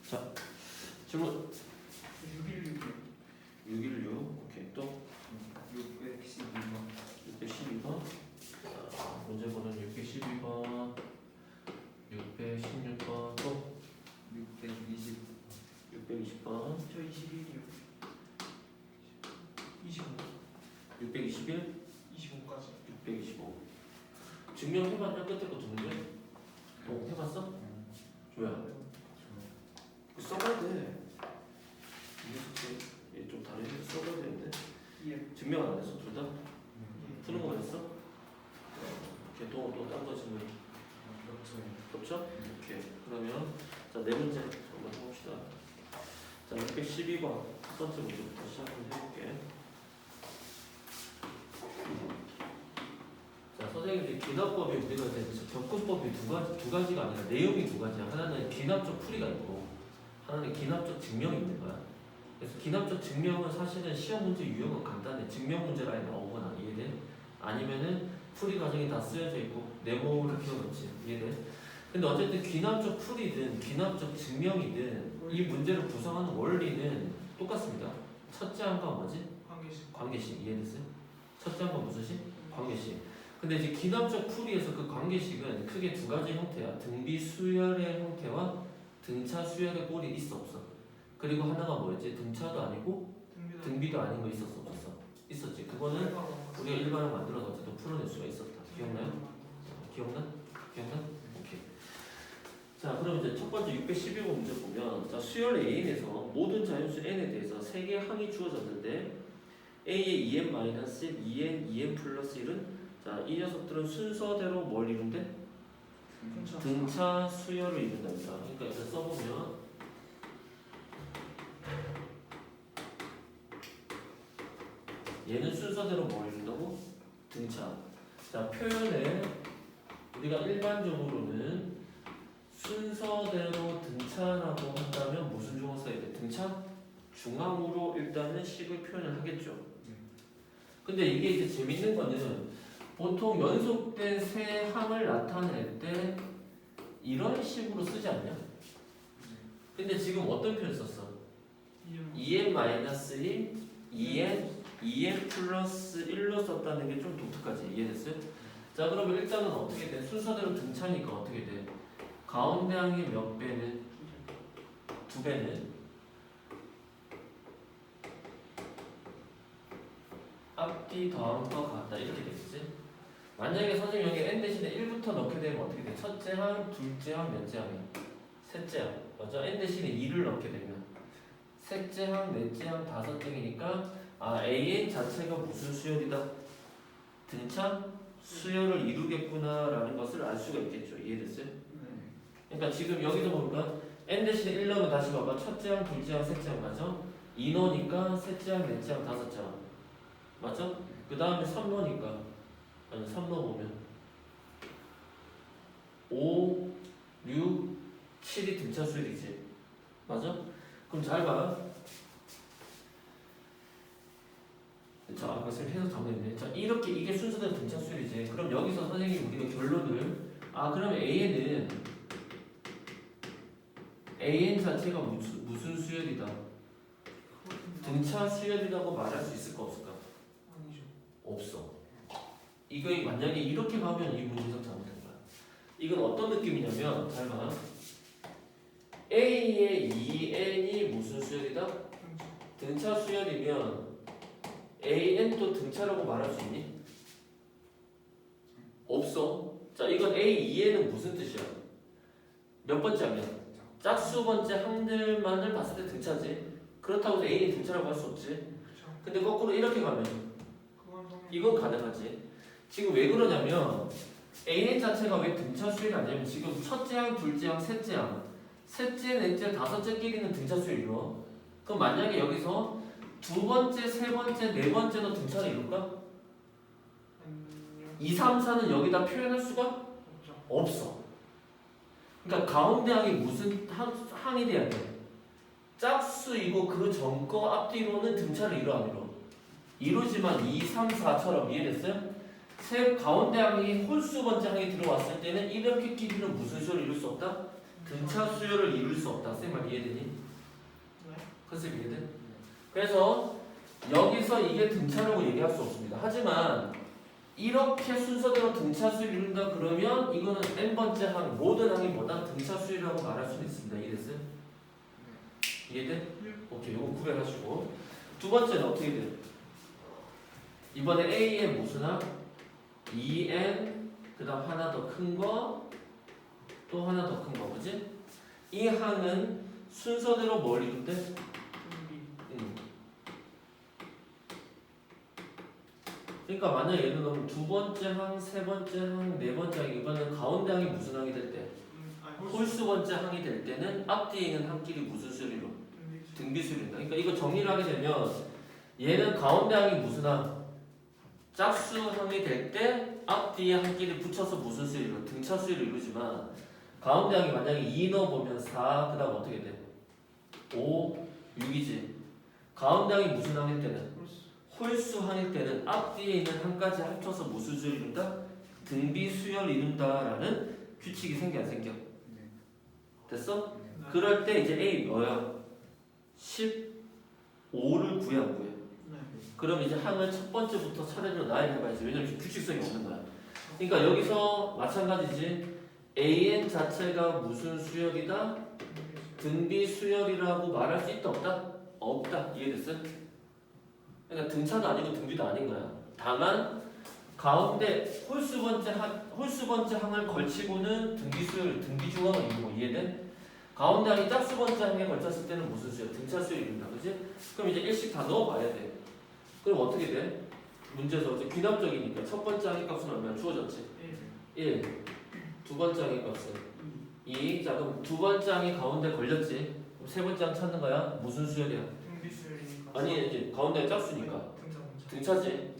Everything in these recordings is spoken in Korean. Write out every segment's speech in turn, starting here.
자, 질문 616이요. 616. 오케이. 또 612번. 612번. 자, 문제번호는 612번, 616번, 또 620. 620번, 저 21이요. 25. 621, 25까지. 625. 증명해봤냐? 끝에 거 두 문제? 해봤어? 조야. 이거 써봐야 돼. 얘좀 다른데 써봐야 되는데. 예. 증명 안 했어, 둘 다? 푸는 거만 했어? 오케이, 또딴거 질문. 그렇죠? 오케이. 그러면, 자, 네 문제 한번 해봅시다. 자, 612번 첫 번째 문제부터 시작을 해볼게. 자, 선생님, 이제 귀납법이 우리가 이제 접근법이 두 가지가 아니라 내용이 두 가지야. 하나는 귀납적 풀이가 있고, 하나는 귀납적 증명이 있는 거야. 그래서 귀납적 증명은 사실은 시험 문제 유형은 간단해. 증명 문제가 나오거나, 이해돼? 아니면은 풀이 과정이 다 쓰여져 있고, 네모를 키워놓지. 이해돼? 근데 어쨌든 귀납적 풀이든 귀납적 증명이든 이 문제를 구성하는 원리는 똑같습니다. 첫째 한가 뭐지? 관계식. 관계식. 이해됐어요? 첫째 한가 무슨 식? 관계식. 근데 이제 귀납적 풀이에서 그 관계식은 크게 두 가지 형태야. 등비 수열의 형태와 등차 수열의 꼴이 있어 없어? 그리고 하나가 뭐였지? 등차도 아니고 등비도 아닌 거 있었어 없었어? 있었지. 그거는 우리가 일반을 만들어서 어쨌든 풀어낼 수가 있었다. 기억나요? 기억나? 오케이. 자, 그럼 이제 첫 번째 612번 문제 보면, 자, 수열 An에서 모든 자연수 N에 대해서 세 개의 항이 주어졌는데 A의 2n-1, 2n, 2n 플러스 1은, 자, 이 녀석들은 순서대로 뭘 이룬대? 등차 수열을 이룬답니다. 그러니까 일단 써보면, 얘는 순서대로 뭘 이룬다고? 등차. 자, 표현에 우리가 일반적으로는 순서대로 등차라고 한다면 무슨 중앙 써야 돼? 등차? 중앙으로 일단은 식을 표현을 하겠죠. 근데 이게 이제 재밌는 거는 보통 연속된 세 항을 나타낼 때 이런 식으로 쓰지 않냐? 근데 지금 어떤 표현 썼어? 2n-1, 2n, 2n 플러스 1로 썼다는 게 좀 독특하지. 이해됐어요? 자, 그러면 일단은 어떻게 돼? 순서대로 등차니까 어떻게 돼? 가운데 항의 몇 배는? 2배는 앞뒤 더함과 같다. 이렇게 되겠지? 만약에 선생님 여기 n 대신에 1부터 넣게 되면 어떻게 돼? 첫째 항, 둘째 항, 몇째 항이야? 셋째 항. 맞아? n 대신에 2를 넣게 되면 셋째 항, 넷째 항, 다섯째 항이니까 AN 자체가 무슨 수열이다? 등차? 수열을 이루겠구나 라는 것을 알 수가 있겠죠. 이해됐어요? 그러니까 지금 여기서 보니까 n 대신에 1 넣으면 다시 봐봐. 첫째 항, 둘째 항, 셋째 항 맞죠? 2 넣으니까 셋째 항, 넷째 항, 다섯째 항 맞죠? 그 다음에 3 넣으니까 3 넣어보면 5, 6, 7이 등차 수열이지 맞아? 그럼 잘 봐. 자, 아까 쌤 해석 잘못했네. 자, 이렇게 이게 순서대로 등차 수열이지. 그럼 여기서 선생님 우리가 결론을 그러면 AN 자체가 무슨 수열이다? 등차 수열이라고 말할 수 있을까 없을까? 아니죠. 없어. 이거 만약에 이렇게 가면 이 문제 해석 잘못된 거야. 이건 어떤 느낌이냐면 잘 봐. A의 2n이 무슨 수열이다? 등차 수열이면 AN도 등차라고 말할 수 있니? 없어. 자, 이건 A2N은 무슨 뜻이야? 몇 번째 항이야? 짝수 번째 항들만을 봤을 때 등차지. 그렇다고 해서 A는 등차라고 할 수 없지. 근데 거꾸로 이렇게 가면 이건 가능하지. 지금 왜 그러냐면 AN 자체가 왜 등차 수열이 아니냐면 지금 첫째 항, 둘째 항, 셋째 항, 셋째, 넷째, 다섯째끼리는 등차 수열이 이루어. 그럼 만약에 여기서 두 번째, 세 번째, 네 번째도 등차를 이룰까? 2, 3, 4는 여기다 표현할 수가 없어. 그러니까 가운데 항이 무슨 항이 돼야 돼? 짝수이고 그 전 거 앞뒤로는 등차를 이루어 안 이루어? 이루지만 2, 3, 4처럼 이해됐어요? 가운데 항이 홀수 번째 항이 들어왔을 때는 이렇게 끼리는 무슨 수를 이룰 수 없다? 등차 수열을 이룰 수 없다. 쌤 말 이해되니? 네. 컨셉 이해돼? 그래서 여기서 이게 등차라고 얘기할 수 없습니다. 하지만 이렇게 순서대로 등차 수를 이룬다 그러면 이거는 n번째 항, 모든 항이 뭐다? 등차 수열이라고 말할 수는 있습니다. 이해됐어요? 이해돼? 오케이, 요거 구별하시고. 두 번째는 어떻게 돼? 이번에 A의 무슨 항? 2n, 그 다음 하나 더 큰 거, 또 하나 더 큰 거, 그지? 이 항은 순서대로 뭘 이룬대? 등비. 그러니까 만약 예를 들면 두 번째 항, 세 번째 항, 네 번째 항, 이번엔 가운데 항이 무슨 항이 될 때? 아니 홀수 번째 항이 될 때는 앞뒤에 있는 항끼리 무슨 수열이로? 등비. 등비수열이다. 그러니까 이거 정리를 하게 되면 얘는 가운데 항이 무슨 항? 짝수항이 될 때 앞뒤에 항끼리 붙여서 무슨 수열이로? 등차 수열을 이루지만 가운데 항이 만약에 2 넣어보면 4, 그 다음 어떻게 돼? 5, 6이지. 가운데 항이 무슨 항일 때는? 홀수항일 때는 앞뒤에 있는 항까지 합쳐서 무슨 수열 이룬다? 등비수열 이룬다라는 규칙이 생겨 안 생겨? 됐어? 그럴 때 이제 A 뭐야? 15를 구해 안 구해? 네. 그럼 이제 항을 첫 번째부터 차례로 나열해 봐야지. 왜냐면 규칙성이 없는 거야. 그러니까 여기서 마찬가지지. AN 자체가 무슨 수열이다? 등비수열이라고 말할 수 있다 없다? 없다. 이해됐어? 그러니까 등차도 아니고 등비도 아닌 거야. 다만 가운데 홀수 번째 항을 걸치고는 등비수열, 등비중항을 이루고 이해돼? 가운데 항이 짝수 번째 항에 걸쳤을 때는 무슨 수열? 등차 수열 이룬다, 그지? 그럼 이제 일씩 다 넣어봐야 돼. 그럼 어떻게 돼? 문제에서 이제 귀납적이니까 첫 번째 항의 값은 얼마야? 주어졌지? 1. 두 번째 항의 값은 2. 자 그럼 두 번째 항이 가운데 걸렸지? 그럼 세 번째 항 찾는 거야? 무슨 수열이야? 등비 수열이니까. 아니 이제 가운데 짝수니까 등차. 등차지?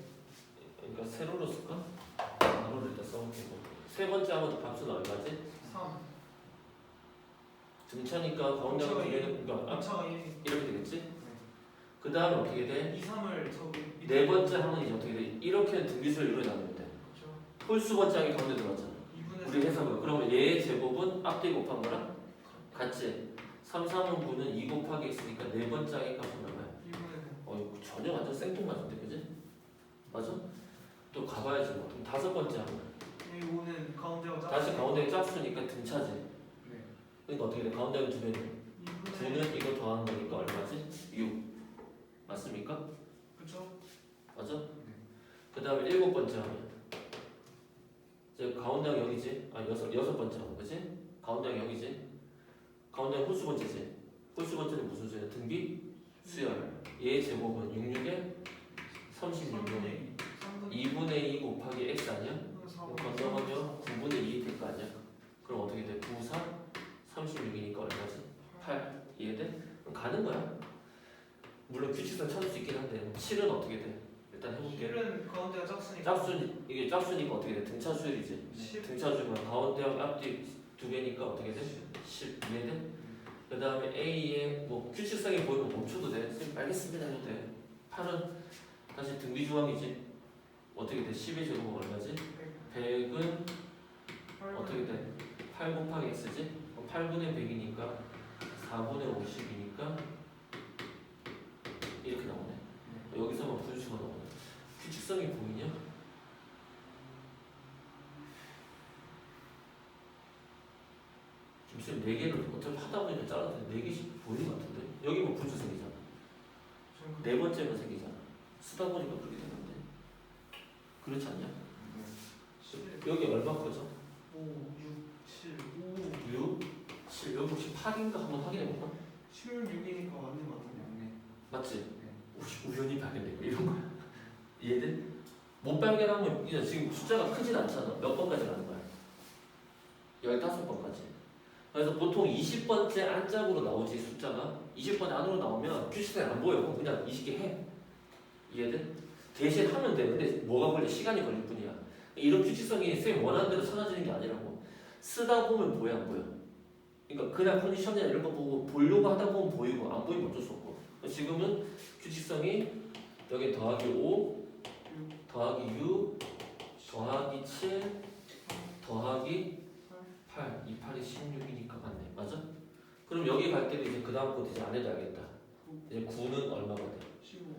그러니까 세로로 쓸까? 가로를 일단 써볼게요. 세 번째 항은 값은 얼마지? 3. 등차니까 가운데 항 두 개는 그러니까 앞차가 1. 이렇게 되겠지? 그 다음에 어떻게 돼? 2, 3을 저기. 네 번째 항은 이제 어떻게 돼? 이렇게 등비수열 이루어나면 돼. 그렇죠. 홀수 번째 항이 가운데 들어갔잖아. 2분의 우리 해석은 그러면 얘의 제곱은 앞뒤 곱한 거랑 같지? 3, 3은 9는 2 곱하기 x니까 네 번째 항의 값은 얼마야? 2분의 이거 전혀 완전 생뚱맞은데 그지? 맞아? 또 가봐야지 뭐. 그럼 다섯 번째 항은 5는 가운데가 짝. 다시 가운데 짝수니까 등차지. 네. 그러니까 어떻게 돼? 가운데는 두 배네. 2분의. 9는 이거 더하는 거니까 얼마지? 6 맞습니까? 그렇죠. 맞아? 그 다음에 일곱 번째 항은 이제 가운데 항 여기지? 아 여섯 번째 항 그지? 가운데 항 여기지? 가운데 항 홀수 번째지? 홀수 번째는 무슨 수야? 등비? 수열. 얘의 제곱은 66에 36은 2분의 2 곱하기 x 아니야? 그럼 건너가면 9분의 2이 될 거 아니야? 그럼 어떻게 돼? 9, 4, 36이니까 얼마지? 8 이해돼? 그럼 가는 거야. 물론 규칙상 찾을 수 있긴 한데 7은 어떻게 돼? 일단 해볼게. 1은 가운데가 짝수니까. 이게 짝수니까 어떻게 돼? 등차 수열이지. 10. 등차 수열은 가운데 앞뒤 두 개니까 어떻게 돼? 10 이해돼? 그 다음에 A의 뭐 규칙성이 보이면 멈춰도 돼. 쌤 알겠습니다 해도 돼. 8은 다시 등비주항이지. 어떻게 돼? 10의 제곱은 얼마지? 100은 어떻게 돼? 8 곱하기 x지? 8분의 100이니까 4분의 50이니까 이렇게 나오네. 여기서만 분수가 나오네. 규칙성이 보이냐? 지금 4개를 어차피 하다 보니까 잘라서 4개씩 보이는 것 같은데 여기 뭐 분수 생기잖아. 네 번째가 생기잖아. 쓰다 보니까 그렇게 되는데 그렇지 않냐? 여기 얼마 커져? 5, 6, 7, 6, 7, 여기 혹시 8인가 한번 확인해볼까? 16이니까 맞는 것 같은데. 맞지? 혹시 우연히 발견되고 이런 거야. 이해돼? 못 발견하면 이제 지금 숫자가 크진 않잖아. 몇 번까지 가는 거야? 15번까지. 그래서 보통 20번째 안짝으로 나오지 숫자가 20번 안으로 나오면 규칙상이 안 보여. 그냥 20개 해. 이해돼? 대신 하면 돼. 근데 뭐가 걸려? 시간이 걸릴 뿐이야. 이런 규칙성이 쌤이 원하는 대로 찾아지는 게 아니라고. 쓰다 보면 보여 안 보여? 그러니까 그냥 컨디션이나 이런 거 보고 보려고 하다 보면 보이고 안 보이면 어쩔 수 없고. 지금은 규칙성이 여기 더하기 5 더하기 6 더하기 7 더하기 8, 2, 8이 16이니까 맞네. 맞아? 그럼 여기 갈 때는 이제 그 다음 거 이제 안 해도 알겠다. 이제 9는 얼마가 돼? 15.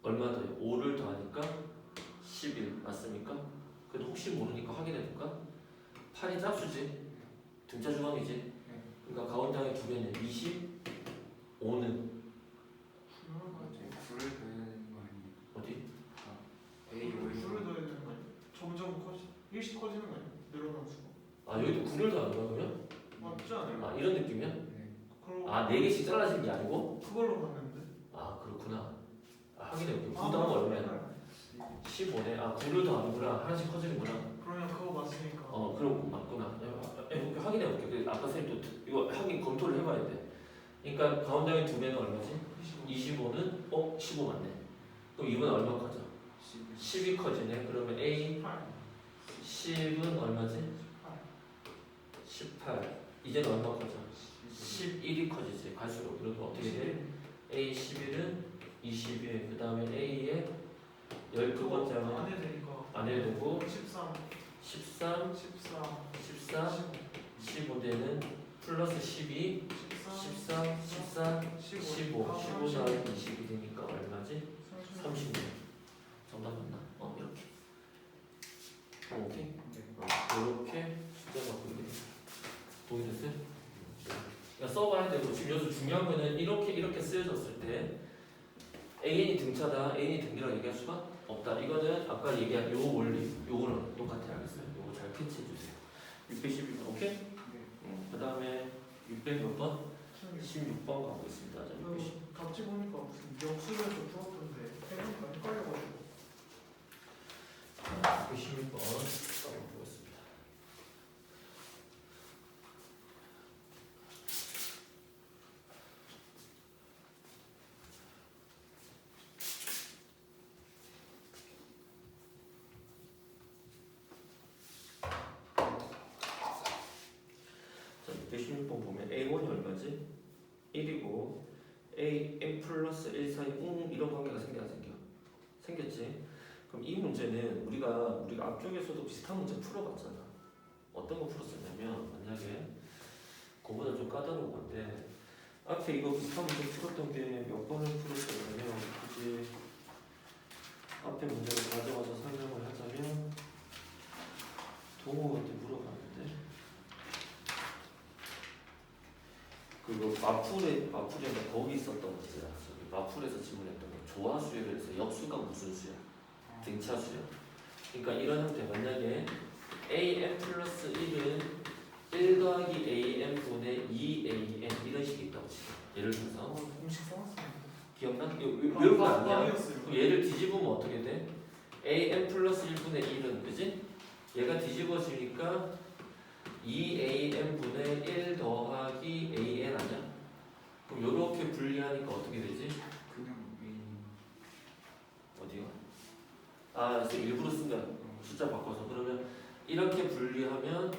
얼마 더요? 5를 더하니까 11 맞습니까? 그래도 혹시 모르니까 확인해 볼까? 8이 짝수지? 등차 주방이지? 그러니까 가운데 항의 두 배는 25는 불을 더해야 되는 거 아니에요? 어디? A 수를 더해야 되는 거 아니야? 점점 일씩 커지는 거 아니야? 늘어난 수가. 아 여기도 9를 더하는 거야 그러면? 맞지 않아요? 아 이런 느낌이야? 네. 그럼 아 4개씩 잘라지는 게 아니고? 그걸로 봤는데. 아 그렇구나. 아, 확인해 볼게. 9 더하면 얼마야? 15네. 아 9를 더하는구나. 하나씩 커지는구나. 그러면 그거 맞으니까. 그럼 맞구나. 해볼게. 확인해 볼게. 그 아까 선생님 또 이거 확인 검토를 해봐야 돼. 그러니까 가운데 항의 두 배는 얼마지? 25는 15 맞네. 그럼 이번에 얼마 커져? 10이 커지네. 그러면 A 8. 10은 얼마지? 18. 이제는 얼마 커져? 11이 커지지. 갈수록. 그리고 어떻게 돼? A 11은 21. 그 다음에 A의 12번째 하면 안 해도 되니까. 안 해도 되고 13. 13, 14. 14, 15대는 플러스 12, 13, 14, 15. 15 다음에 20이 되니까 얼마지? 36. 정답 맞나? 이렇게. 오케이. 이렇게 숫자가 보이게 됩니다. 보이겠어요? 그러니까 써봐야 되고 지금 여기서 중요한 거는 이렇게 쓰여졌을 때 AN이 등차다, AN이 등비라고 얘기할 수가 없다. 이거는 아까 얘기한 요 원리, 요거는 똑같아요. 알겠어요? 요거 잘 캐치해 주세요. 612번 오케이? 그 다음에 600 몇 번? 16번 가고 있습니다. 자, 610. 답지 보니까 무슨 역수에서 풀었던데 해보니까 헷갈려가지고. 616번 가보겠습니다. 자, 616번 보면 A1이 얼마지? 1이고 A 플러스 1 사이 이런 관계가 생겨 안 생겨? 생겼지? 그럼 이 문제는 우리가 앞쪽에서도 비슷한 문제 풀어봤잖아. 어떤 거 풀었었냐면 만약에 그거보다 좀 까다로운 건데 앞에 이거 비슷한 문제 풀었던 게 몇 번을 풀었었냐면 굳이 앞에 문제를 가져와서 설명을 하자면 동호한테 물어봤는데 그거 마풀에 거기 있었던 문제야. 마풀에서 질문했던 거 조화수열을 해서 역수가 무슨 수야? 등차수요. 그러니까 이런 형태 만약에 am 플러스 1은 1 더하기 am분의 2am 이런 식이 있다고 치자. 예를 들어서 공식 써놨습니다. 기억나? 이거 외운 거 아니야? 아니었어요. 그럼 얘를 뒤집으면 어떻게 돼? am 플러스 1분의 1은 그지? 얘가 뒤집어지니까 2am분의 1 더하기 an 아니야? 그럼 이렇게 분리하니까 어떻게 되지? 그냥 A 어디요? 그래서 일부러 쓴 거야. 숫자 바꿔서. 그러면 이렇게 분리하면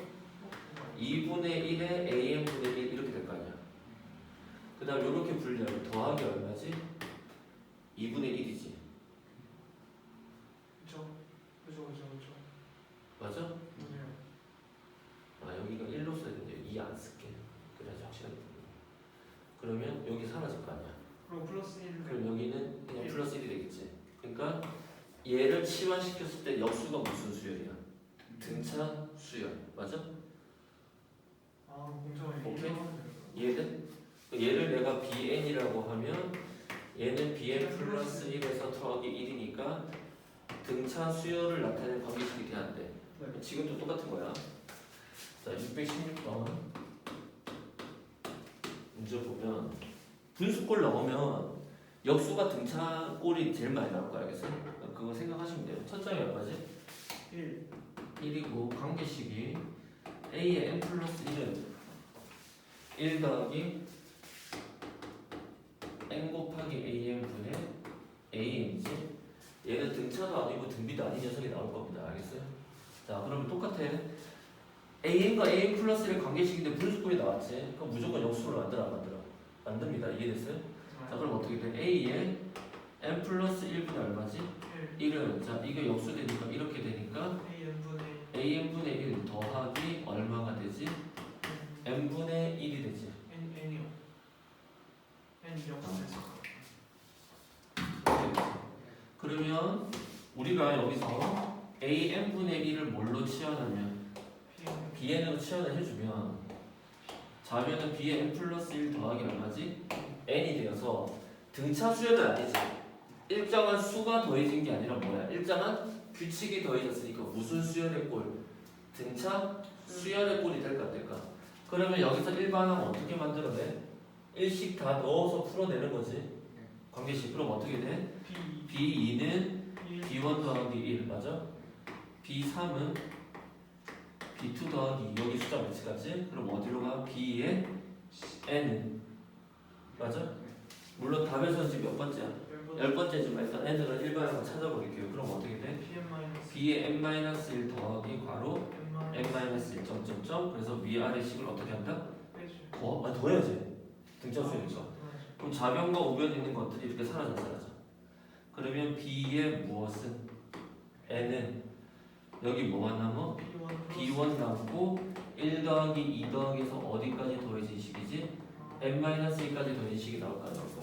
2분의 1에 am분의 1 이렇게 될 거 아니야. 그 다음 이렇게 분리하면 더하기 얼마지? 2분의 1이지. 그죠. 맞아? 맞아요. 여기가 1로 써야 되는데 2 안 쓸게. 그래야지 확실하게. 그러면 여기 사라질 거 아니야. 그럼 플러스 1. 그럼 여기는 그냥 플러스 1이 되겠지. 그러니까 얘를 치환시켰을 때 역수가 무슨 수열이야? 등차 수열. 맞아? 공정하게. 오케이. 이해돼? 얘를 내가 bn이라고 하면 얘는 bn 플러스 1에서 더하기 1이니까 등차 수열을 나타내는 관계식이 돼야 돼. 네. 지금도 똑같은 거야. 자, 616번 문제 보면 분수꼴 넣으면 역수가 등차 꼴이 제일 많이 나올 거야. 알겠어요? 그거 생각하시면 돼요. 첫 장이 얼마지? 1. 1이고 관계식이 a의 n 플러스 1은 1 더하기 n 곱하기 am분의 am이지. 얘는 등차도 아니고 등비도 아닌 녀석이 나올 겁니다. 알겠어요? 자, 그러면 똑같아. am과 am 플러스 1 관계식인데 분수꼴이 나왔지. 그럼 무조건 역수를 만들어 안 만들어? 만듭니다. 이해됐어요? 자, 그럼 어떻게 돼? a의 n 플러스 1분의 얼마지? 1은 자 이게 역수되니까 이렇게 되니까 An분의 AN분의 1 더하기 얼마가 되지? n분의 1이 되지. N이요. N 0에서. 그러면 우리가 여기서 AN분의 1을 뭘로 치환하면 BN으로 치환을 해주면 자면은 B의 N 플러스 1 더하기 얼마지? N이 되어서 등차 수열은 아니지. 일정한 수가 더해진 게 아니라 뭐야? 일정한 규칙이 더해졌으니까 무슨 수열의 꼴? 등차 수열의 꼴이 될까 안 될까? 그러면 여기서 일반항 어떻게 만들어내? 일식 다 넣어서 풀어내는 거지. 관계식. 그럼 어떻게 돼? B2는 B1 더하기 1 맞아? B3은 B2 더하기 2 여기 숫자 몇치 같지? 그럼 어디로 가? B의 N은 맞아? 물론 답에서 지금 몇 번째야? 10번째지만 일단 N을 일반항을 찾아버릴게요. 그럼 어떻게 돼? B의 N-1 더하기 괄호 N-1 점점점 그래서 위아래 식을 어떻게 한다? 더해야지. 등차 수열이니까. 그럼 좌변과 우변 있는 것들이 이렇게 사라져. 그러면 B의 무엇은? N은 여기 뭐가 남아? B1 남고 1 더하기 2 더하기에서 어디까지 더해진 식이지? N-1까지 더해진 식이 나올까 안 나올까?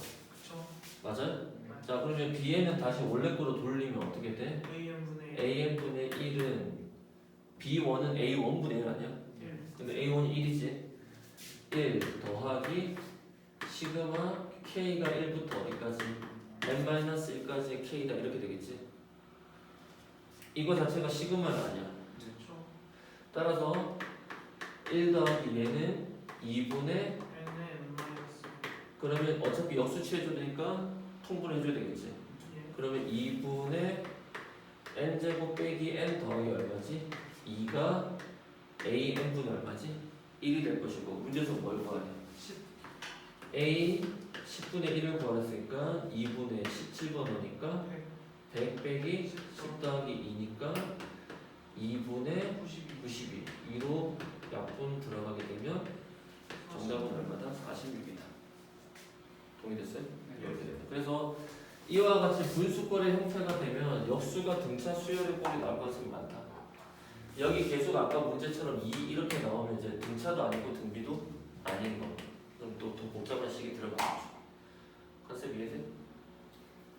맞아요? 자 그러면 B에는 다시 원래 거로 돌리면 어떻게 돼? AN분의 1은 B1은 A1분의 1 아니야? 근데 A1이 1이지? 1 더하기 시그마 K가 1부터 어디까지? N-1까지 K다 이렇게 되겠지? 이거 자체가 시그마는 아니야. 따라서 1 더하기 얘는 2분의 그러면 어차피 역수 취해줘야 되니까 통분해줘야 되겠지? 그러면 2분의 n제곱 빼기 n 더하기 얼마지? 2가 AN분의 얼마지? 1이 될 것이고 문제에서 뭘 구하냐? A 10분의 1을 구하랬으니까 2분의 17번 오니까 100 빼기 10 더하기 2니까 2분의 92 2로 약분 들어가게 되면 정답은 얼마다? 46이다. 동의됐어요? 이렇게 됩니다. 그래서 이와 같이 분수꼴의 형태가 되면 역수가 등차 수열의 꼴이 나올 가능성이 많다. 여기 계속 아까 문제처럼 이렇게 나오면 이제 등차도 아니고 등비도 아닌 거. 그럼 또 더 복잡한 식이 들어가겠죠. 컨셉 이해돼?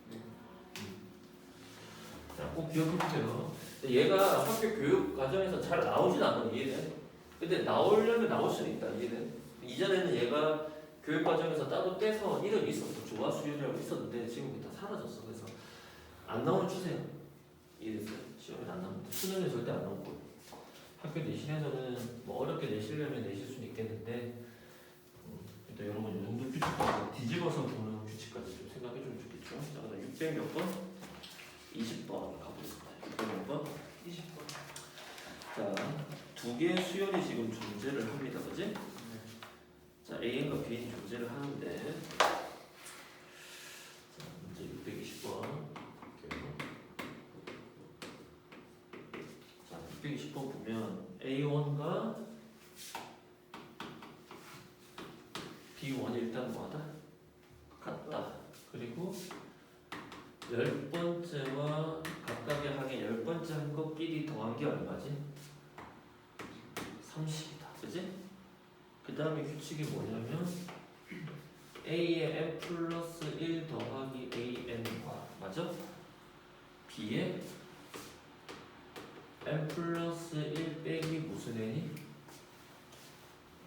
네. 자, 꼭 기억해주세요. 얘가 학교 교육 과정에서 잘 나오진 않아. 이해돼? 근데 나오려면 나올 수는 있다. 이해돼? 이전에는 얘가 교육 과정에서 따로 떼서 이름이 있었어. 조화 수열이라고 있었는데 지금 다 사라졌어. 그래서 안 나오는 추세야. 이해됐어요? 시험에 안 나옵니다. 수능에 절대 안 나오고 학교 내신에서는 뭐 어렵게 내시려면 내실 수는 있겠는데 일단 여러분 이 정도 규칙까지 뒤집어서 보는 규칙까지 좀 생각해주면 좋겠죠. 자, 그다음 600 몇 번? 20번 가보겠습니다. 600 몇 번? 20번. 자, 두 개의 수열이 지금 존재를 합니다. 그지? 자, AN과 B는 존재를 하는데 자, 문제 620번 볼게요. 자, 620번 보면 A1과 B1이 일단 뭐하다? 같다. 그리고 10번째와 각각의 항의 10번째 한 것끼리 더한 게 얼마지? 30이다. 그지? 그 다음에 규칙이 뭐냐면 A의 n 플러스 1 더하기 AN과 맞아? B의 n 플러스 1 빼기 무슨 n이?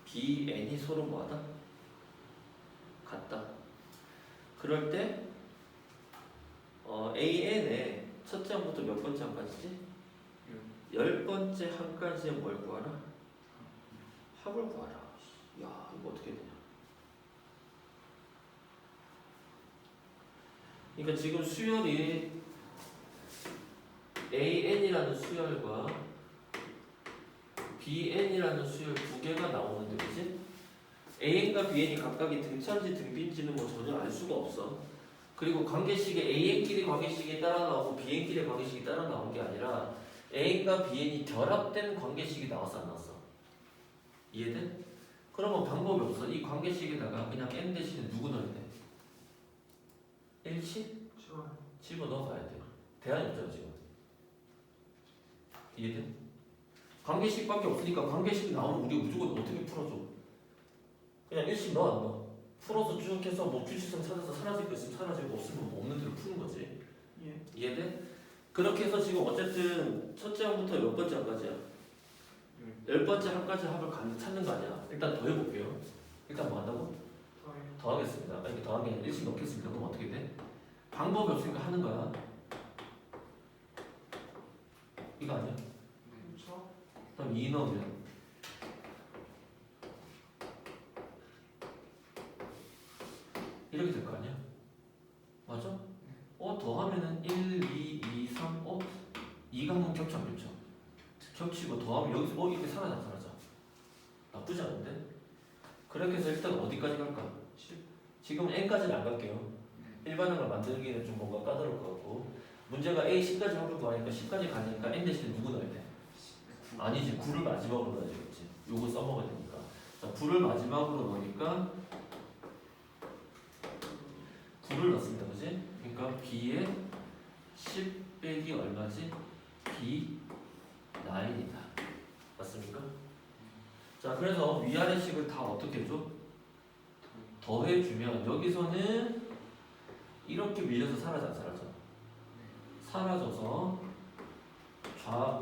BN이 서로 뭐하다? 같다. 그럴 때 AN의 첫째 항부터 몇 번째 항까지지? 10번째 항까지의 뭘 구하라? 합을 구하라. 야, 이거 어떻게 되냐? 그러니까 지금 수열이 AN이라는 수열과 BN이라는 수열 두 개가 나오는데, 그지? AN과 BN이 각각이 등차인지 등비인지는 뭐 전혀 알 수가 없어. 그리고 관계식에 AN끼리 관계식이 따라 나오고 BN끼리 관계식이 따라 나온 게 아니라 AN과 BN이 결합된 관계식이 나왔어, 안 나왔어? 이해돼? 그러면 방법이 없어. 이 관계식에다가 그냥 n 대신에 누구 넣어야 돼? 일치? 집어넣어봐야 돼. 대안이 없잖아 지금. 이해돼? 관계식밖에 없으니까 관계식 나오면 우리 무조건 어떻게 풀어줘? 그냥 일식 넣어 안 넣어? 풀어서 쭉 해서 뭐 규칙성 찾아서 사라질 거 있으면 사라지고 없으면 뭐 없는 대로 푸는 거지. 예. 이해돼? 그렇게 해서 지금 어쨌든 첫째 항부터 몇 번째 항까지야? 10번째 항까지 합을 찾는 거 아니야? 일단 더 해볼게요. 일단 뭐 한다고? 더해요. 더 하겠습니다. 아니 더하기 아니라 일씩 넣겠습니다. 그럼 어떻게 돼? 방법이 없으니까 하는 거야. 이거 아니야? 그렇죠. 그럼 2 넣으면 이렇게 될 거 아니야? 맞아? 더하면은 1, 2, 2, 3, 2가 한번 겹쳐 안 겹쳐? 겹치고 더하면 여기서 이렇게 사라져 안 사라져? 나쁘지 않은데? 그렇게 해서 일단 어디까지 갈까? 10. 지금 n까지는 안 갈게요. 일반항을 만들기는 좀 뭔가 까다로울 것 같고 문제가 a 10까지 확률 구하니까 10까지 가니까 n 대신에 누구 넣어야 돼? 아니지 9를 마지막으로 넣어야지 그렇지? 요거 써먹어야 되니까 자 9를 마지막으로 넣으니까 9를 넣습니다 그치? 그러니까 b에 10 빼기 얼마지? b 9이다 맞습니까? 자 그래서 위아래 식을 다 어떻게 해줘? 더해주면 여기서는 이렇게 밀려서 사라져 안 사라져? 사라져서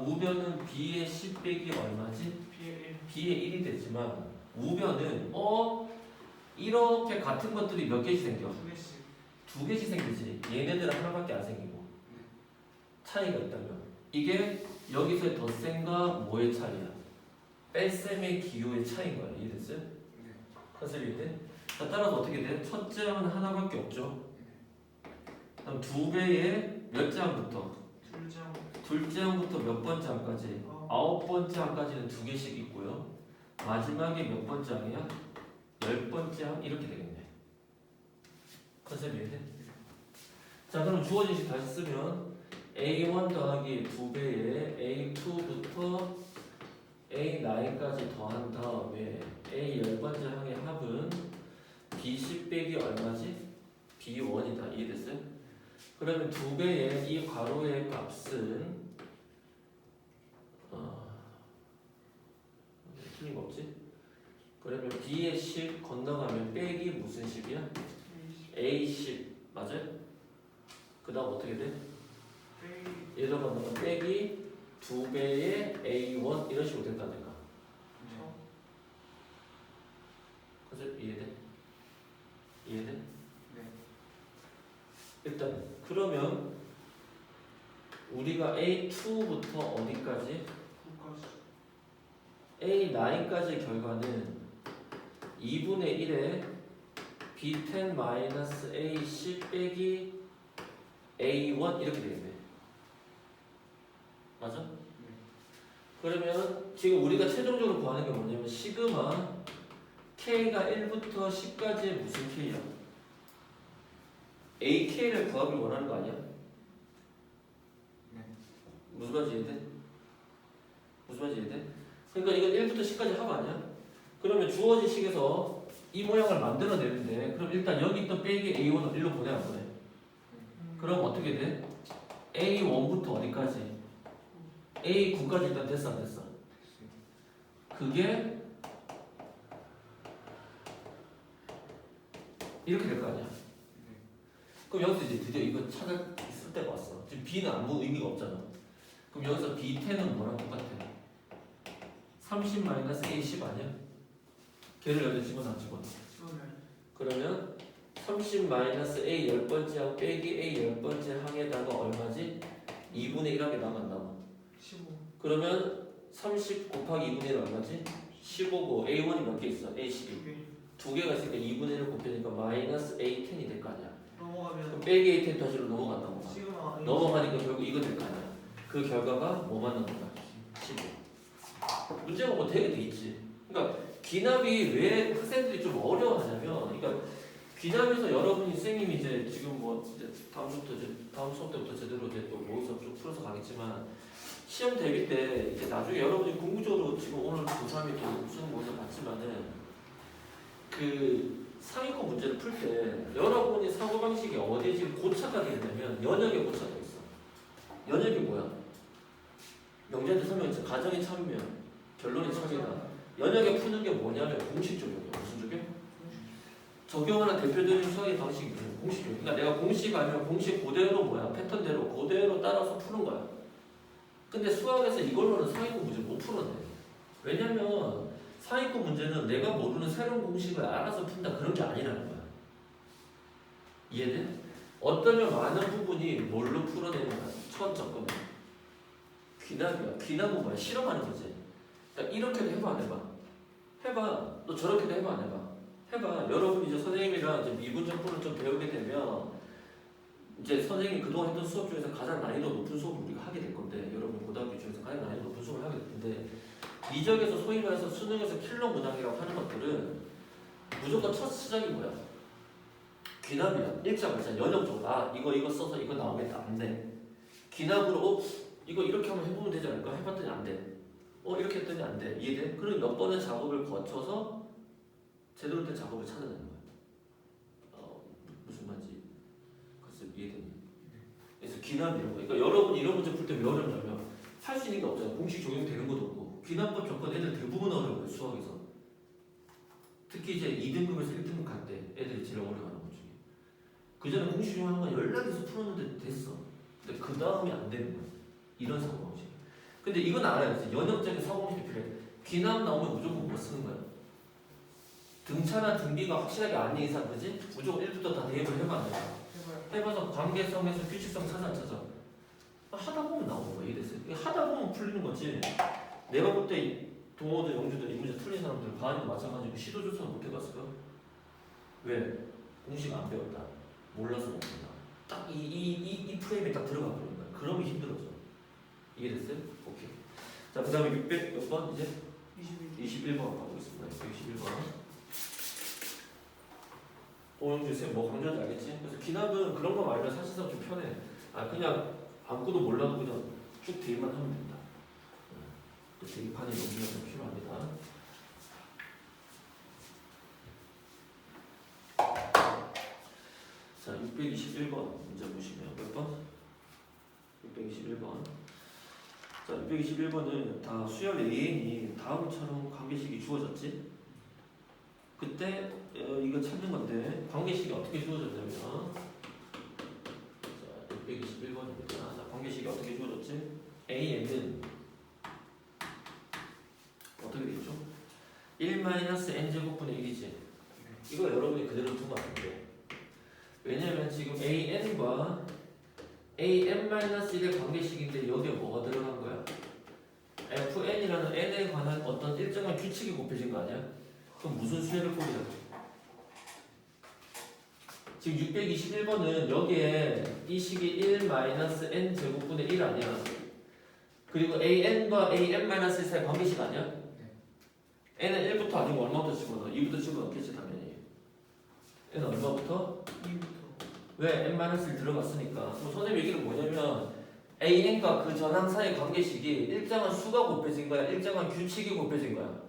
우변은 b의 10 빼기 얼마지? B의 1. b의 1이 되지만 우변은 이렇게 같은 것들이 몇 개씩 생겨? 2개씩. 2개씩 생기지 얘네들은 하나밖에 안 생기고 차이가 있다면 이게 여기서의 덧셈과 뭐의 차이야? 뺄셈의 기호의 차이인 거야 이해됐어요? 컨셉이 돼? 자 따라서 어떻게 돼? 첫째 항은 하나밖에 없죠 그럼 2배의 몇 장부터? 둘장. 둘째 항부터 몇 번째 항까지? 9번째 항까지는 2개씩 있고요 마지막에 몇 번째 항이야? 10번째 항 이렇게 되겠네 컨셉이 이해돼? 자 그럼 주어진 식 다시 쓰면 A1 더하기 2배의 A2부터 A9까지 더한 다음에 A 10번째 항의 합은 B10 빼기 얼마지? B1이다. 이해됐어요? 그러면 2배의 이 괄호의 값은 틀린 거 없지? 그러면 B의 10 건너가면 빼기 무슨 10이야? A10 맞아요? 그 다음 어떻게 돼? 얘를 건너면 빼기 2배의 A1 이런 식으로 된다는 거. 그래서 이해돼? 이해돼? 네. 일단 그러면 우리가 A2부터 어디까지? 9까지. A9까지의 결과는 2분의 1에 B10-A10 빼기 A1 이렇게 되겠네. 맞아? 그러면 지금 우리가 최종적으로 구하는 게 뭐냐면 시그마 K가 1부터 10까지의 무슨 K야? AK를 구하길 원하는 거 아니야? 네. 무슨 말인지 이해돼? 무슨 말인지 이해돼? 그러니까 이건 1부터 10까지 합 아니야? 그러면 주어진 식에서 이 모양을 만들어내는데 그럼 일단 여기 있던 빼기 A1을 1로 보내 안 보내? 그럼 어떻게 돼? A1부터 어디까지? A9까지 일단 됐어 안 됐어? 그게 이렇게 될 거 아니야? 그럼 여기서 이제 드디어 이거 찾을 때가 왔어. 지금 B는 아무 의미가 없잖아. 그럼 여기서 B10은 뭐랑 똑같아? 30-A10 아니야? 걔를 여기다 집어넣어. 그러면 30-A 10번째 항 빼기 A 10번째 항에다가 얼마지? 2분의 1 하게 남았나? 15. 그러면 30 곱하기 2분의 1 얼마지? 15고 A1이 몇 개 있어? A12 두 개가 있으니까 2분의 1을 곱하니까 마이너스 A10이 될 거 아니야. 넘어가면 그럼 빼기 A10 다시로 넘어간다고. 시그마 넘어가니까 결국 이거 될 거 아니야. 그 결과가 뭐만 나온 거야? 15. 문제가 뭐 되게 돼 있지. 그러니까 귀납이 왜 학생들이 좀 어려워하냐면, 그러니까 귀납에서 여러분이 선생님이 이제 지금 뭐 이제 다음 수업 때부터 제대로 이제 또 모의수업 쭉 풀어서 가겠지만 시험 대비 때 이제 나중에 여러분이 궁극적으로 지금 오늘 고3이 또 수능 모의수업 봤지만은 그 상위권 문제를 풀 때 여러분이 사고방식이 어디에 지금 고착하게 되냐면 연역에 고착돼 있어. 연역이 뭐야? 영재한테 전에 설명했죠. 가정이 참이면 결론이 참이다. 연역에 푸는 게 뭐냐면 공식 적용이야. 무슨 적용? 적용하는 대표적인 수학의 방식이 뭐냐? 공식 적용. 그러니까 내가 공식 알면 공식 그대로 뭐야? 패턴대로 그대로 따라서 푸는 거야. 근데 수학에서 이걸로는 상위권 문제 못 풀어내. 왜냐면 상위권 문제는 내가 모르는 새로운 공식을 알아서 푼다 그런 게 아니라는 거야. 이해돼? 어떠면 많은 부분이 뭘로 풀어내는 거야? 첫 접근. 귀납이야. 귀납은 뭐야? 실험하는 거지. 그러니까 이렇게도 해봐 안 해봐? 해봐. 너 저렇게도 해봐 안 해봐? 해봐. 여러분 이제 선생님이랑 이제 미분적분을 좀 배우게 되면 이제 선생님이 그동안 했던 수업 중에서 가장 난이도 높은 수업을 우리가 하게 될 건데 여러분 고등학교 중에서 가장 난이도 높은 수업을 하게 될 텐데 미적에서 소위 말해서 수능에서 킬러 문항이라고 하는 것들은 무조건 첫 시작이 뭐야? 귀납이야. 일자말자 연역적으로 이거 써서 이거 나오겠다. 안 돼. 귀납으로 이거 이렇게 한번 해보면 되지 않을까? 해봤더니 안 돼. 이렇게 했더니 안 돼. 이해돼? 그럼 몇 번의 작업을 거쳐서 제대로 된 작업을 찾아내는 거야. 무슨 말인지 글쎄 이해되니? 그래서 귀납 이런 거. 그러니까 여러분 이런 문제 풀 때 왜 어렵냐면 할 수 있는 게 없잖아요. 공식 적용되는 것도 없고 귀납법 조건 애들 대부분 어려워요. 수학에서. 특히 이제 2등급에서 1등급 갈 때 애들이 제일 어려워하는 것 중에. 그 전에 공식 적용하는 건 연락해서 풀었는데 됐어. 근데 그 다음이 안 되는 거야. 이런 사고방식. 근데 이건 알아야지. 연역적인 사고방식이 필요해. 귀납 나오면 무조건 뭐 쓰는 거야? 등차나 등비가 확실하게 아닌 이상 그지? 무조건 1부터 다 대입을 해봐 안 해봐? 해봐서 관계성에서 규칙성 찾아 안 찾아? 하다 보면 나오는 거야. 이래서 하다 보면 풀리는 거지. 내가 볼 때 동호도 영주도 이 문제 틀린 사람들 반이도 마찬가지고 시도조차 못 해봤을까? 왜? 공식 안 배웠다. 몰라서 못 한다. 딱 이 프레임에 딱 들어가 버리는 거야. 그러면 힘들어져. 이해됐어요? 오케이. 자, 그 다음에 600 몇 번? 이제? 21번 가보겠습니다. 21번. 오영주 쌤 뭐 강조하는지 알겠지? 그래서 기납은 그런 거 말면 사실상 좀 편해. 그냥 아무것도 몰라도 그냥 쭉 대입만 하면 된다. 대입하는 용기가 좀 필요합니다. 자, 621번 문제 보시면 몇 번? 621번. 자, 621번은 다 수열 AN이 다음처럼 관계식이 주어졌지? 그때 이거 찾는 건데 관계식이 어떻게 주어졌냐면 자, 621번입니다. 자, 관계식이 어떻게 주어졌지? AN은 어떻게 되죠? 1-n제곱분의 1이지. 이거 여러분이 그대로 두면 안 돼. 왜냐면 지금 AN과 AN-1의 관계식인데 여기에 뭐가 들어간 거야? FN이라는 n에 관한 어떤 일정한 규칙이 곱해진 거 아니야? 그럼 무슨 수열의 꼴이야? 지금 621번은 여기에 이 식이 1-n 제곱분의 1 아니야? 그리고 AN과 AN-1 사이 관계식 아니야? n은 1부터 아니고 얼마부터 집어넣어? 2부터 집어넣겠지 당연히. n은 얼마부터? 2부터. 왜 n-1 들어갔으니까. 그럼 선생님 얘기는 뭐냐면 AN과 그 전항 사이 관계식이 일정한 수가 곱해진 거야? 일정한 규칙이 곱해진 거야?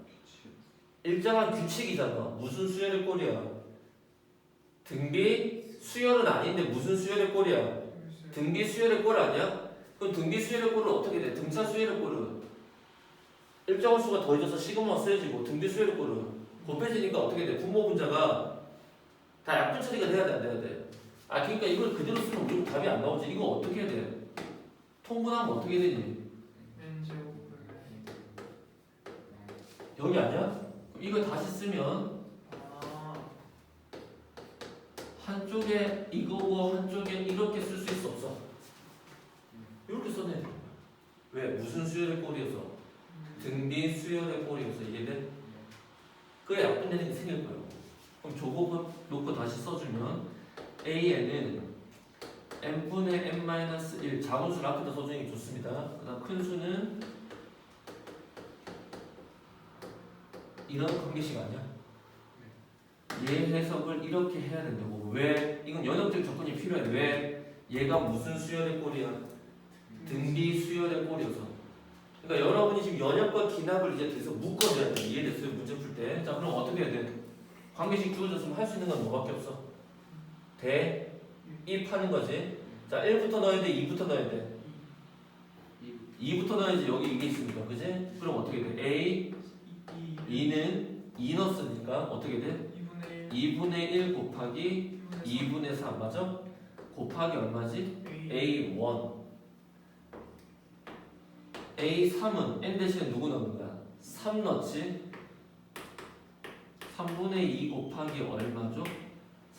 일정한 규칙이잖아. 무슨 수열의 꼴이야? 등비 수열은 아닌데 무슨 수열의 꼴이야? 등비 수열의 꼴 아니야? 그럼 등비 수열의 꼴은 어떻게 돼? 등차 수열의 꼴은 일정한 수가 더해져서 시그마 쓰여지고 등비 수열의 꼴은 곱해지니까 어떻게 돼? 분모 분자가 다 약분 처리가 돼야 돼, 안 돼야 돼? 그러니까 이걸 그대로 쓰면 우리 답이 안 나오지. 이거 어떻게 해야 돼? 통분하면 어떻게 되니? 여기 아니야? 이거 다시 쓰면 한쪽에 이거고 한쪽에 이렇게 쓸 수 있어 없어? 이렇게 써내야 돼. 왜? 무슨 수열의 꼴이어서? 등비 수열의 꼴이어서. 이해돼? 그래 약분되는 게 생길 거예요. 그럼 저거 놓고 다시 써주면 AN은 n분의 n-1 작은 수를 앞에다 써주는 게 좋습니다. 그 다음 큰 수는 이런 관계식 아니야? 얘 해석을 이렇게 해야 된다고. 왜? 이건 연역적 조건이 필요해. 왜? 얘가 무슨 수열의 꼴이야? 등비 수열의 꼴이어서. 그러니까 여러분이 지금 연역과 기납을 이제 계속 묶어줘야 돼. 이해됐어요? 문제 풀 때. 자, 그럼 어떻게 해야 돼? 관계식 주어졌으면 할 수 있는 건 뭐밖에 없어? 대입하는 거지. 자, 1부터 넣어야 돼? 2부터 넣어야 돼? 2부터 나야지 여기 이게 있으니까 그지? 그럼 어떻게 돼? A 2는 2 넣었으니까 어떻게 돼? 2분의 1 곱하기 2분의 3 맞아? 곱하기 얼마지? A1 A3은 n 대신에 누구 넣는 거야? 3 넣지? 3분의 2 곱하기 얼마죠?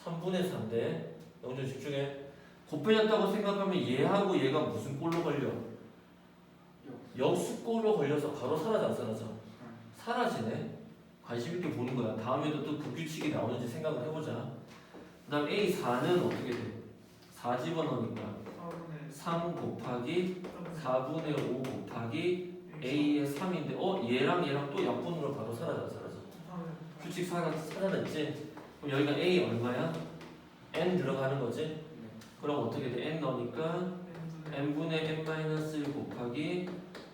3분의 4인데 영준 집중해. 곱해졌다고 생각하면 얘하고 얘가 무슨 꼴로 걸려? 역수꼴로 걸려서 바로 사라져 안 사라져? 사라지네. 관심 있게 보는 거야. 다음에도 또 그 규칙이 나오는지 생각을 해보자. 그 다음 A4는 어떻게 돼? 4 집어넣으니까 3 곱하기 4분의 5 곱하기 A의 3인데 얘랑 또 약분으로 바로 사라져 안 사라져? 규칙 사라졌지? 그럼 여기가 A 얼마야? N 들어가는 거지? 그럼 어떻게 돼? N 넣으니까 n분의 n-1 곱하기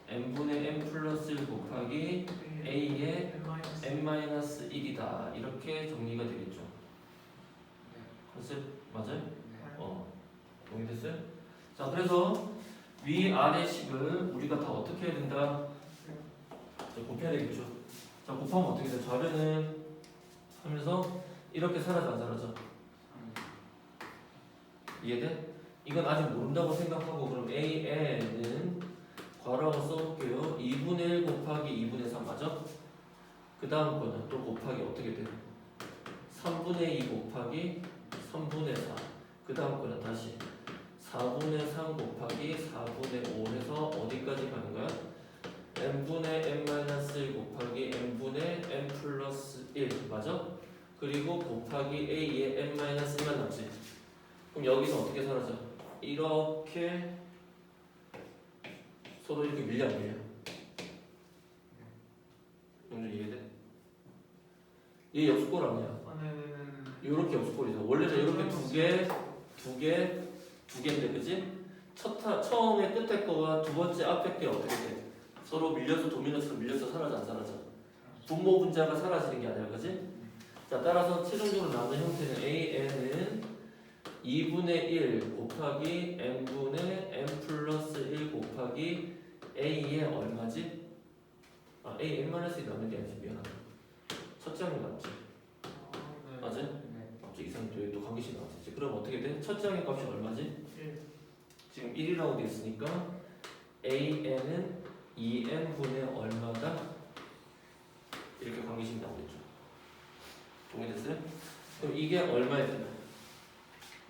n분의 n 플러스 1 곱하기 A의 n-1이다 이렇게 정리가 되겠죠. 컨셉 맞아요? 동의됐어요? 자 그래서 위아래 식을 우리가 다 어떻게 해야 된다? 자, 곱해야 되겠죠. 자 곱하면 어떻게 돼? 좌변은 하면서 이렇게 사라져 안 사라져? 이해돼? 이건 아직 모른다고 생각하고 그럼 AN은 괄호하고 써볼게요. 2분의 1 곱하기 2분의 3 맞아? 그 다음 거는 또 곱하기 어떻게 돼? 3분의 2 곱하기 3분의 4 그 다음 거는 다시 4분의 3 곱하기 4분의 5 해서 어디까지 가는 거야? n분의 n-1 곱하기 n분의 n 플러스 1 맞아? 그리고 곱하기 a의 n-1만 남지. 그럼 여기서 어떻게 사라져? 이렇게 서로 이렇게 밀려 안 밀려? 영준 이해돼? 얘 역수꼴 아니야? 이렇게 역수꼴이죠. 원래는 이렇게 두 개인데 그지? 처음에 끝에 거와 두 번째 앞에 게 어떻게 돼? 서로 밀려서 도미노처럼 밀려서 사라져 안 사라져? 분모 분자가 사라지는 게 아니라 그지? 자 따라서 최종적으로 나오는 형태는 AN은 2분의 1 곱하기 n분의 n 플러스 1 곱하기 a의 얼마지? a n-1이 남는 게 아니지 미안하다. 첫째 항이 남지. 맞아? 갑자기 이상하게 또 관계식 나왔지. 그럼 어떻게 돼? 첫째 항의 값이 얼마지? 지금 1이라고 돼 있으니까 an은 2n분의 얼마다? 이렇게 관계식이 나오겠죠. 동의됐어요? 그럼 이게 얼마야 되나?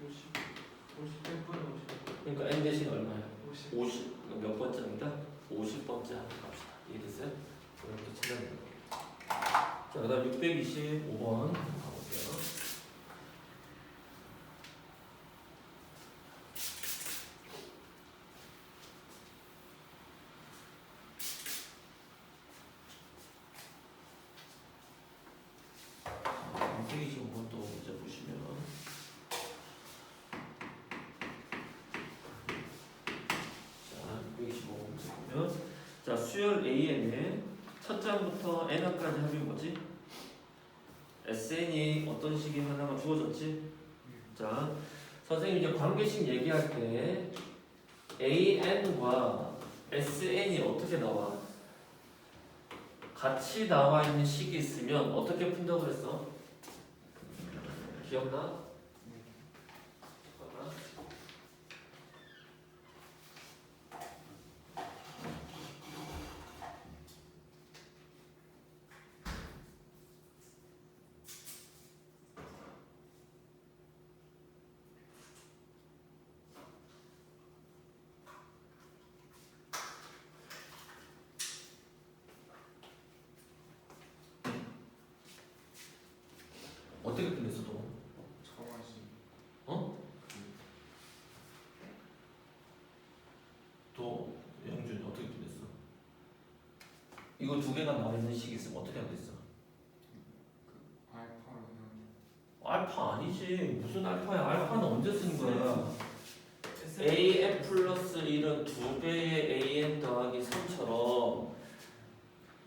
50. 그러니까 n 대신 얼마야? 50. 몇 번째입니다? 50번째 갑시다. 이해됐어요? 이렇게 찾아내는 거예요. 자, 그 다음 625번 가볼게요. 또 문제 보시면 자, 625번 문제 보면 자, 수열 AN의 첫 장부터 n까지 합이 뭐지? SN이 어떤 식이 하나가 주어졌지? 자, 선생님이 이제 관계식 얘기할 때 AN과 SN이 어떻게 나와? 같이 나와 있는 식이 있으면 어떻게 푼다고 그랬어? 기억나? 어떻게 끝냈어, 너? 또 영준 어떻게 끝냈어? 이거 두 개가 나와 있는 식이 있으면 어떻게 하겠어? 알파 아니지. 무슨 알파야? 알파는 언제 쓰는 거야? AN 플러스 1은 2배의 AN 더하기 3처럼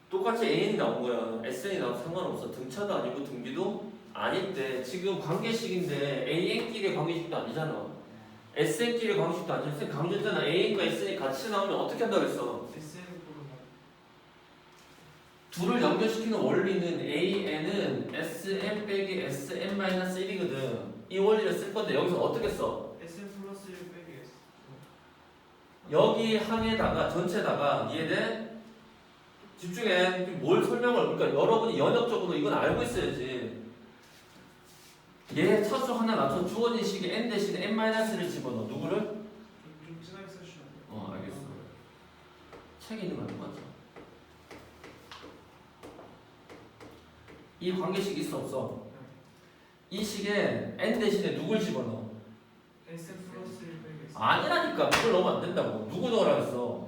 똑같이 AN이 나온 거야. SN이 나와도 상관없어. 등차도 아니고 등비도 아닌데 지금 관계식인데 AN끼리의 관계식도 아니잖아. SN끼리 관계식도 아니야. 쌤 강조했잖아. An과 SN이 같이 나오면 어떻게 한다고 했어? SN으로 둘을 연결시키는 원리는 AN은 SN 빼기 SN-1이거든. 이 원리를 쓸 건데 여기서 어떻게 써? SN 플러스 1 빼기 S. 여기 항에다가 전체다가 이해돼? 집중해. 뭘 설명을 그러니까 여러분이 연역적으로 이건 알고 있어야지. 얘 차수 하나 맞춰 주어진 식에 n 대신에 n-를 집어넣어. 누구를? 좀 진하게 써주시면 안 돼요? 알겠어. 책에 있는 거 맞죠? 이 관계식 있어 없어? 이 식에 n 대신에 누굴 집어넣어? SN 플러스 1 빼기 S. 아니라니까. 그걸 넣으면 안 된다고. 누구 넣으라 했어?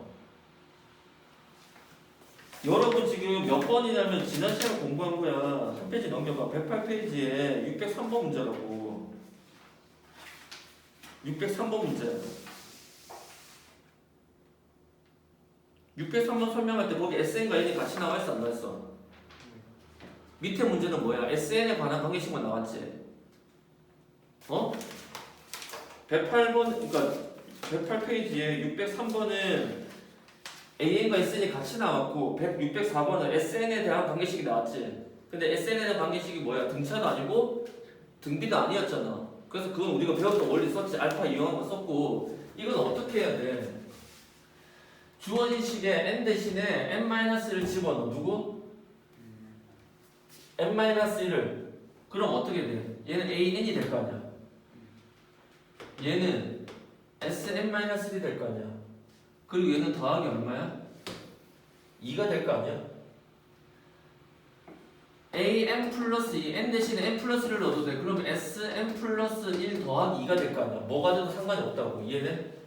여러분 지금 몇 번이냐면 지난 시간에 공부한 거야. 한 페이지 넘겨봐. 108페이지에 603번 문제라고. 603번 문제. 603번 설명할 때 거기 SN과 N이 같이 나와 있어 안 나와 있어? 밑에 문제는 뭐야? SN에 관한 관계식만 나왔지? 어? 108번, 그러니까 108페이지에 603번은 AN과 SN이 같이 나왔고 604번은 SN에 대한 관계식이 나왔지. 근데 SN에 대한 관계식이 뭐야? 등차도 아니고 등비도 아니었잖아. 그래서 그건 우리가 배웠던 원리 썼지. 알파 이용한 거 썼고 이건 어떻게 해야 돼? 주어진 식에 n 대신에 n-를 집어넣어. 누구? n-1을. 그럼 어떻게 돼? 얘는 AN이 될 거 아니야. 얘는 SN-1이 될 거 아니야. 그리고 얘는 더하기 얼마야? 2가 될 거 아니야? AN 플러스 2, n 대신에 n 플러스를 넣어도 돼. 그러면 SN 플러스 1 더하기 2가 될 거 아니야. 뭐가 돼도 상관이 없다고. 이해돼?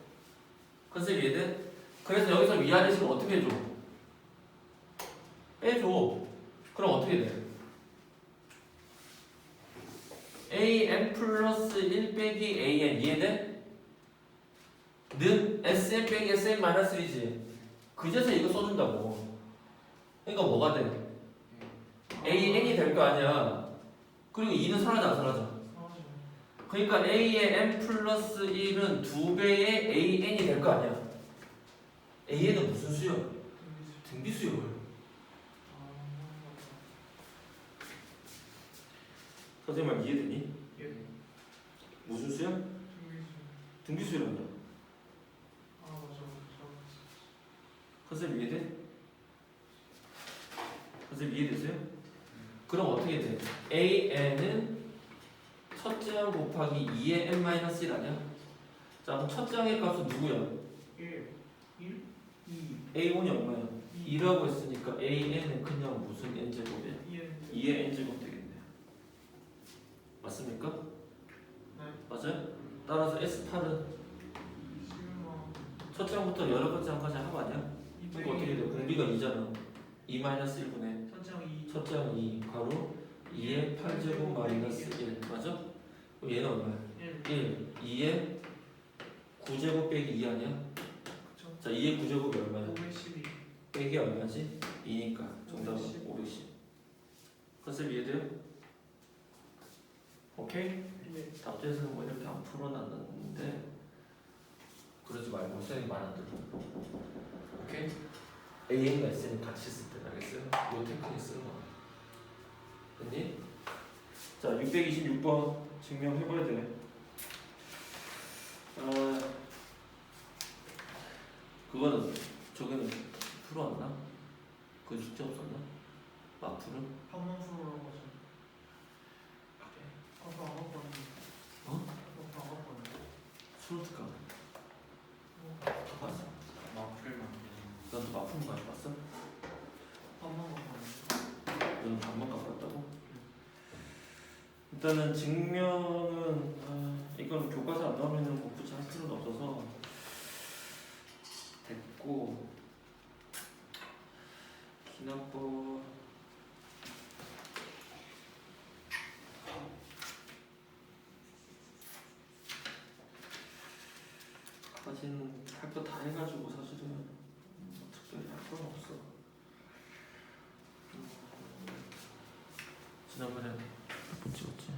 컨셉 이해돼? 그래서 여기서 위아래식을 어떻게 해줘? 빼줘. 그럼 어떻게 돼? AN 플러스 1 빼기 AN 이해돼? 는 SN 빼기 SN 마이너스 1이지. 그제서 이거 써준다고. 그러니까 뭐가 돼? AN이 될 거 아니야. 그리고 2는 사라져 안 사라져? 그러니까 A의 n 플러스 1은 2배의 AN이 될 거 아니야. AN은 무슨 수열? 등비수열. 선생님 말 이해되니? 예. 무슨 수열? 등비수열 아니야. 아 맞아. 선생님 이해돼? 선생님 이해되세요? 그럼 어떻게 돼? AN은 첫째 항 곱하기 2의 n-1 아니야? 자 그럼 첫째 항의 값은 누구야? 1 A1이 얼마야? 2라고 했으니까 AN은 그냥 무슨 n제곱이야? 2의 n제곱 되겠네. 맞습니까? 네. 맞아요? 따라서 S8은 첫째 항부터 여러 번째 항까지 합 아니야? 이거 어떻게 돼? 공비가 2잖아. 2-1분의 첫장 2. 첫째 항 2 가로 2의 8제곱 마이너스 1 맞아? 그럼 얘는 얼마야? 1 2의 9제곱 빼기 2 아니야? 그쵸. 자 2의 9제곱이 얼마야? 512. 빼기 얼마지? 2니까 정답은 510. 컨셉 이해돼요? 오케이? 예. 답제에서는 뭐 이렇게 안 풀어놨는데 그러지 말고 쌤이 말 안 들어. 오케이? AN과 SN이 같이 쓸 때 알겠어요? 요 테크닉 쓰는 거. 됐니? 자 626번 증명해봐야 돼. 그거는 저기는 풀어왔나? 그 숙제 없었나? 마풀은? 한번 풀어라고 하죠. 아까 안 왔거든요. 어? 아까 안 왔거든요. 수로트가 다 봤어? 마플만. 너도 마풀 많이 봤어? 한번 왔거든요. 너는 반만 갚았다고? 일단은 증명은 이건 교과서 안 나오면 뭐 굳이 할 필요는 없어서 됐고 기납법 사진 할 거 다 해가지고 사실은 뭐 특별히 할 건 없어. 지난번에 몇 번 찍었지?